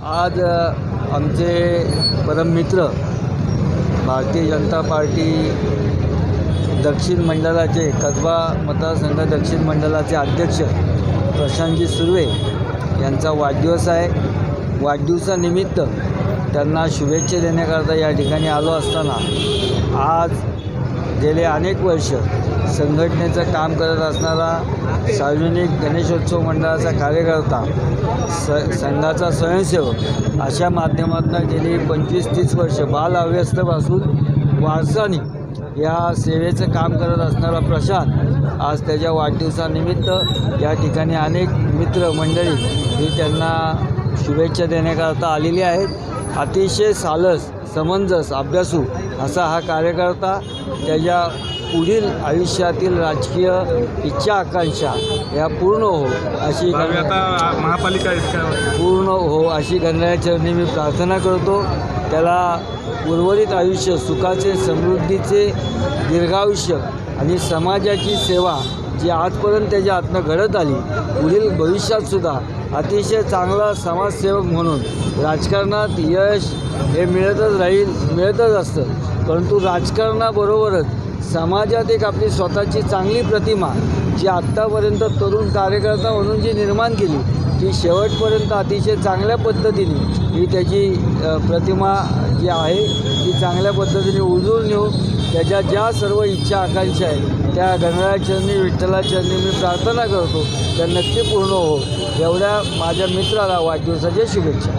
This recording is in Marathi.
आज आमचे परममित्र भारतीय जनता पार्टी दक्षिण मंडळाचे कसबा मतदारसंघ दक्षिण मंडळाचे अध्यक्ष प्रशांतजी सुर्वे यांचा वाढदिवस आहे. वाढदिवसानिमित्त त्यांना शुभेच्छा देण्याकरता या ठिकाणी आलो असताना आज गेले अनेक वर्ष संघटनेचं काम करत असणारा सार्वजनिक गणेशोत्सव मंडळाचा कार्यकर्ता संघाचा स्वयंसेवक अशा माध्यमातून गेली 25-30 वर्ष बाल अवस्थेपासून वारसानी या सेवेचं काम करत असणारा प्रशांत आज त्याच्या वाढदिवसानिमित्त या ठिकाणी अनेक मित्रमंडळी ही त्यांना शुभेच्छा देण्याकरता आलेली आहेत. अतिशय सालस समंजस अभ्यासू असा हा कार्यकर्ता त्याच्या पुढील आयुष्यातील राजकीय इच्छा आकांक्षा या पूर्ण हो अशी महापालिका पूर्ण हो अशी गणराया चरणी मी प्रार्थना करतो. त्याला उर्वरित आयुष्य सुखाचे समृद्धीचे दीर्घायुष्य आणि समाजाची सेवा जी आजपर्यंत त्याच्या हातनं घडत आली पुढील भविष्यातसुद्धा अतिशय चांगला समाजसेवक म्हणून राजकारणात यश हे मिळतच असतं, परंतु राजकारणाबरोबरच समाजात एक आपली स्वतःची चांगली प्रतिमा जी आत्तापर्यंत तरुण कार्यकर्ता म्हणून जी निर्माण केली ती शेवटपर्यंत अतिशय चांगल्या पद्धतीने ही त्याची प्रतिमा जी आहे ती चांगल्या पद्धतीने उजळून नेऊन त्याच्या ज्या सर्व इच्छा आकांक्षा आहेत त्या गणरायाचरणी विठ्ठलाचरणी मी प्रार्थना करतो त्या नक्की पूर्ण हो. एवढ्या माझ्या मित्राला वाढदिवसाच्या शुभेच्छा.